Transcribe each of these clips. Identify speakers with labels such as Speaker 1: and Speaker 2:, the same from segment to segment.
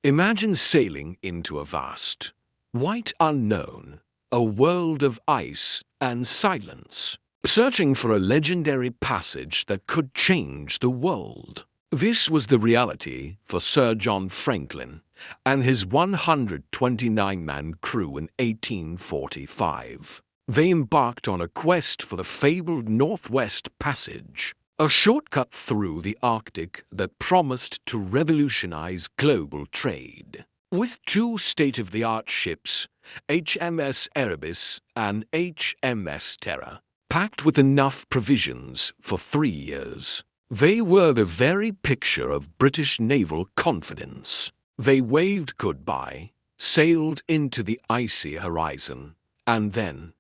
Speaker 1: Imagine sailing into a vast, white unknown, a world of ice and silence, searching for a legendary passage that could change the world. This was the reality for Sir John Franklin and his 129-man crew in 1845. They embarked on a quest for the fabled Northwest Passage, a shortcut through the Arctic that promised to revolutionize global trade. With two state-of-the-art ships, HMS Erebus and HMS Terror, packed with enough provisions for 3 years, they were the very picture of British naval confidence. They waved goodbye, sailed into the icy horizon, and then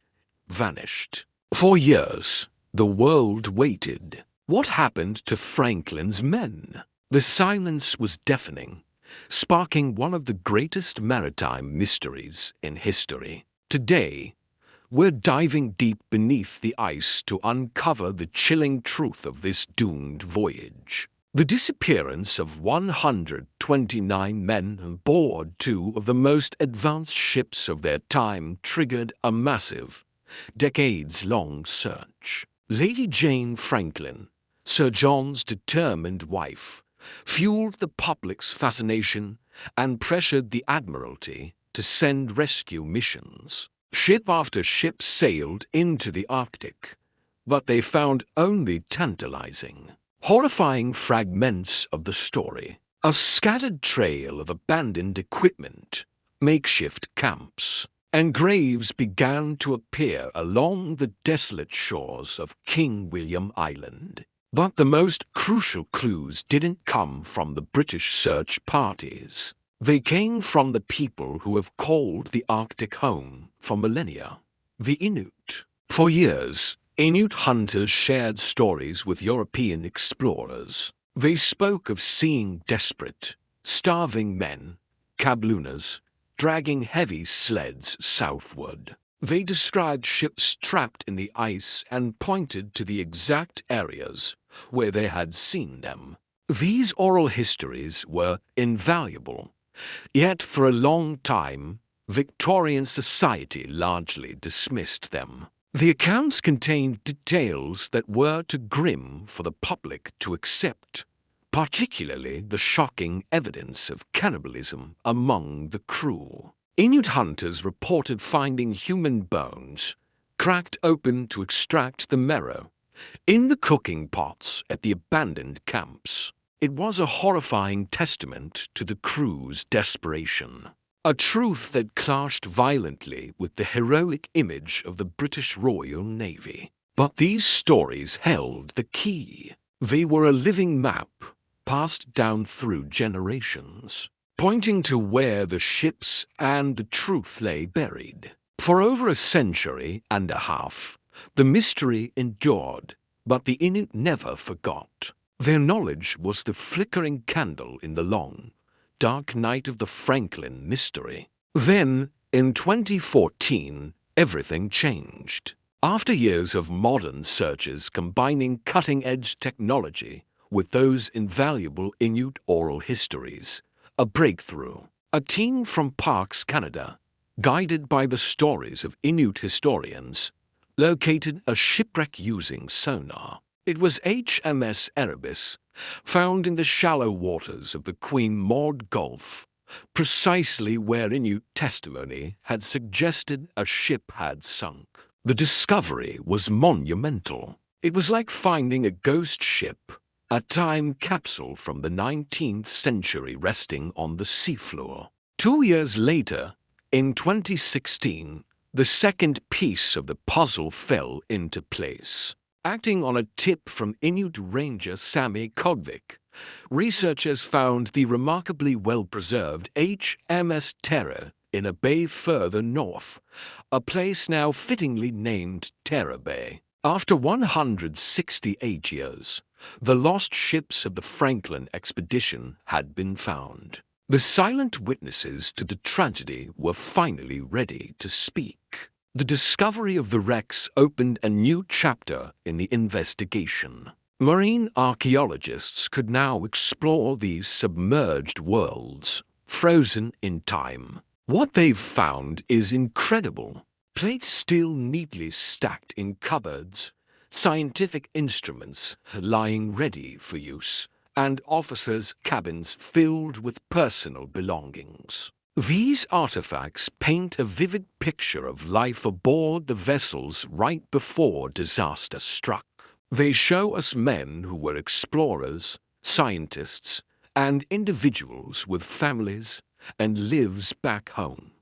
Speaker 1: vanished. For years, the world waited. What happened to Franklin's men? The silence was deafening, sparking one of the greatest maritime mysteries in history. Today, we're diving deep beneath the ice to uncover the chilling truth of this doomed voyage. The disappearance of 129 men on board two of the most advanced ships of their time triggered a massive, decades-long search. Lady Jane Franklin, Sir John's determined wife, fueled the public's fascination and pressured the Admiralty to send rescue missions. Ship after ship sailed into the Arctic, but they found only tantalizing, horrifying fragments of the story. A scattered trail of abandoned equipment, makeshift camps, and graves began to appear along the desolate shores of King William Island. But the most crucial clues didn't come from the British search parties. They came from the people who have called the Arctic home for millennia, the Inuit. For years, Inuit hunters shared stories with European explorers. They spoke of seeing desperate, starving men, kablunas, dragging heavy sleds southward. They described ships trapped in the ice and pointed to the exact areas where they had seen them. These oral histories were invaluable, yet for a long time, Victorian society largely dismissed them. The accounts contained details that were too grim for the public to accept, particularly the shocking evidence of cannibalism among the crew. Inuit hunters reported finding human bones, cracked open to extract the marrow, in the cooking pots at the abandoned camps. It was a horrifying testament to the crew's desperation, a truth that clashed violently with the heroic image of the British Royal Navy. But these stories held the key. They were a living map, passed down through generations, pointing to where the ships and the truth lay buried. For over a century and a half, the mystery endured, but the Inuit never forgot. Their knowledge was the flickering candle in the long, dark night of the Franklin mystery. Then, in 2014, everything changed. After years of modern searches combining cutting-edge technology with those invaluable Inuit oral histories, a breakthrough. A team from Parks Canada, guided by the stories of Inuit historians, located a shipwreck using sonar. It was HMS Erebus, found in the shallow waters of the Queen Maud Gulf, precisely where Inuit testimony had suggested a ship had sunk. The discovery was monumental. It was like finding a ghost ship, a time capsule from the 19th century resting on the seafloor. 2 years later, in 2016, the second piece of the puzzle fell into place. Acting on a tip from Inuit ranger Sami Kogvik, researchers found the remarkably well-preserved HMS Terror in a bay further north, a place now fittingly named Terror Bay. After 168 years, the lost ships of the Franklin expedition had been found. The silent witnesses to the tragedy were finally ready to speak. The discovery of the wrecks opened a new chapter in the investigation. Marine archaeologists could now explore these submerged worlds, frozen in time. What they've found is incredible. Plates still neatly stacked in cupboards, scientific instruments lying ready for use, and officers' cabins filled with personal belongings. These artifacts paint a vivid picture of life aboard the vessels right before disaster struck. They show us men who were explorers, scientists, and individuals with families and lives back home,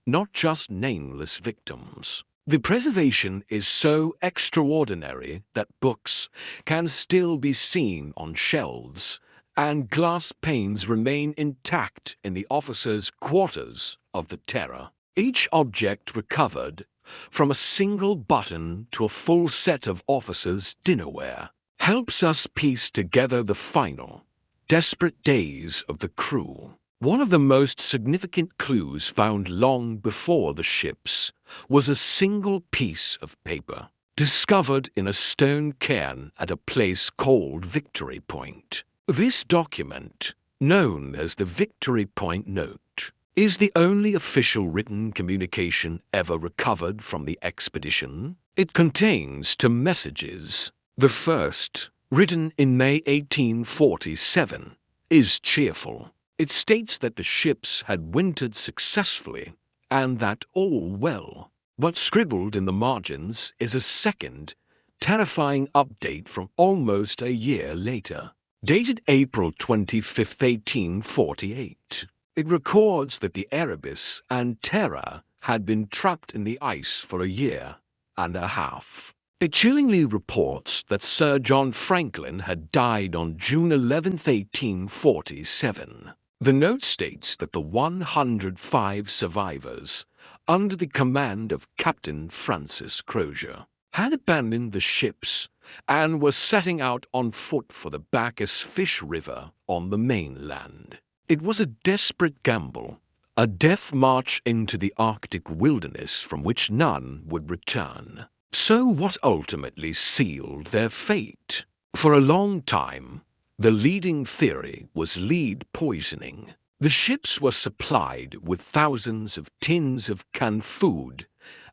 Speaker 1: not just nameless victims. The preservation is so extraordinary that books can still be seen on shelves, and glass panes remain intact in the officers' quarters of the Terror. Each object recovered, from a single button to a full set of officers' dinnerware, helps us piece together the final, desperate days of the crew. One of the most significant clues found long before the ships was a single piece of paper, discovered in a stone cairn at a place called Victory Point. This document, known as the Victory Point Note, is the only official written communication ever recovered from the expedition. It contains two messages. The first, written in May 1847, is cheerful. It states that the ships had wintered successfully and that all well. But scribbled in the margins is a second, terrifying update from almost a year later, dated April 25, 1848. It records that the Erebus and Terror had been trapped in the ice for a year and a half. It chillingly reports that Sir John Franklin had died on June 11, 1847. The note states that the 105 survivors, under the command of Captain Francis Crozier, had abandoned the ships and were setting out on foot for the Bacchus Fish River on the mainland. It was a desperate gamble, a death march into the Arctic wilderness from which none would return. So what ultimately sealed their fate? For a long time, the leading theory was lead poisoning. The ships were supplied with thousands of tins of canned food,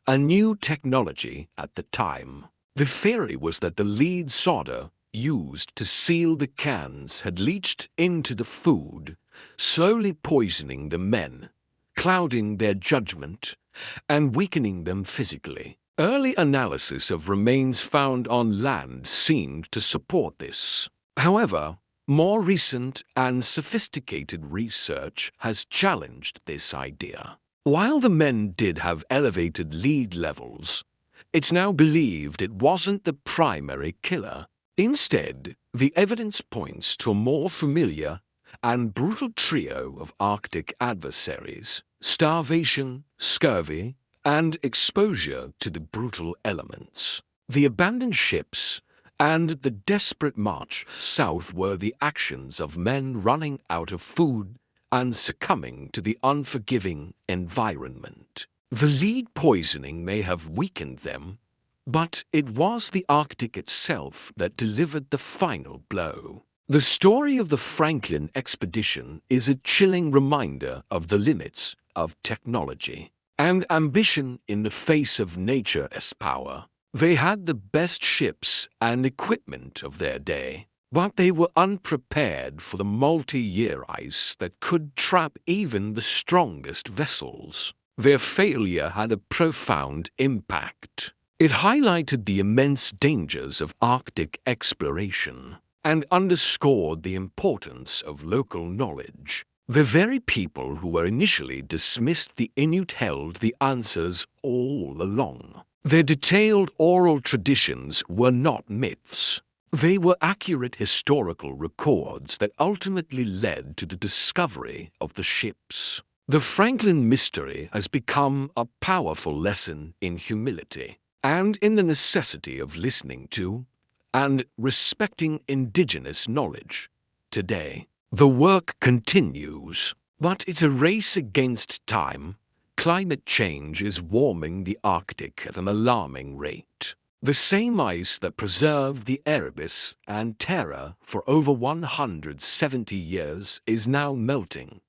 Speaker 1: a new technology at the time. The theory was that the lead solder used to seal the cans had leached into the food, slowly poisoning the men, clouding their judgment, and weakening them physically. Early analysis of remains found on land seemed to support this. However, more recent and sophisticated research has challenged this idea. While the men did have elevated lead levels, it's now believed it wasn't the primary killer. Instead, the evidence points to a more familiar and brutal trio of Arctic adversaries: starvation, scurvy, and exposure to the brutal elements. The abandoned ships and the desperate march south were the actions of men running out of food and succumbing to the unforgiving environment. The lead poisoning may have weakened them, but it was the Arctic itself that delivered the final blow. The story of the Franklin expedition is a chilling reminder of the limits of technology and ambition in the face of nature's power. They had the best ships and equipment of their day, but they were unprepared for the multi-year ice that could trap even the strongest vessels. Their failure had a profound impact. It highlighted the immense dangers of Arctic exploration and underscored the importance of local knowledge. The very people who were initially dismissed the Inuit held the answers all along. Their detailed oral traditions were not myths. They were accurate historical records that ultimately led to the discovery of the ships. The Franklin mystery has become a powerful lesson in humility and in the necessity of listening to and respecting indigenous knowledge. Today, the work continues, but it's a race against time. Climate change is warming the Arctic at an alarming rate. The same ice that preserved the Erebus and Terror for over 170 years is now melting,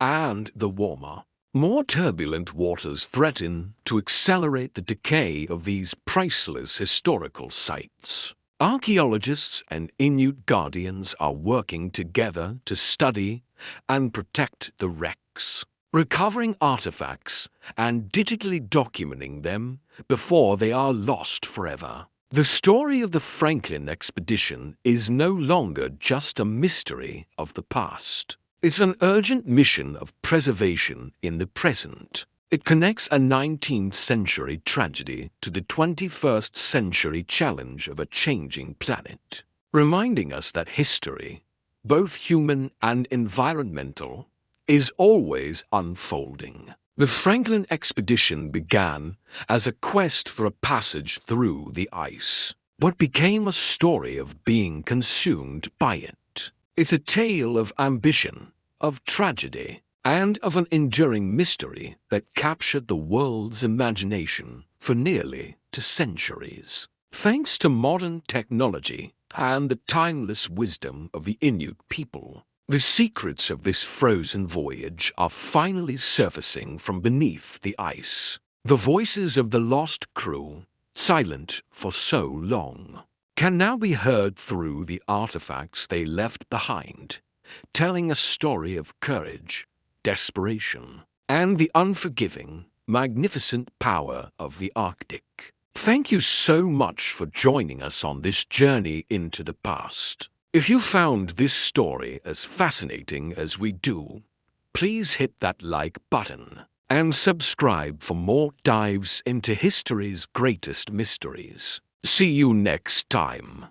Speaker 1: and the warmer, more turbulent waters threaten to accelerate the decay of these priceless historical sites. Archaeologists and Inuit guardians are working together to study and protect the wrecks, recovering artifacts and digitally documenting them before they are lost forever. The story of the Franklin expedition is no longer just a mystery of the past. It's an urgent mission of preservation in the present. It connects a 19th century tragedy to the 21st century challenge of a changing planet, reminding us that history, both human and environmental, is always unfolding. The Franklin expedition began as a quest for a passage through the ice, but became a story of being consumed by it. It's a tale of ambition, of tragedy, and of an enduring mystery that captured the world's imagination for nearly 2 centuries. Thanks to modern technology and the timeless wisdom of the Inuit people, the secrets of this frozen voyage are finally surfacing from beneath the ice. The voices of the lost crew, silent for so long, can now be heard through the artifacts they left behind, telling a story of courage, desperation, and the unforgiving, magnificent power of the Arctic. Thank you so much for joining us on this journey into the past. If you found this story as fascinating as we do, please hit that like button and subscribe for more dives into history's greatest mysteries. See you next time.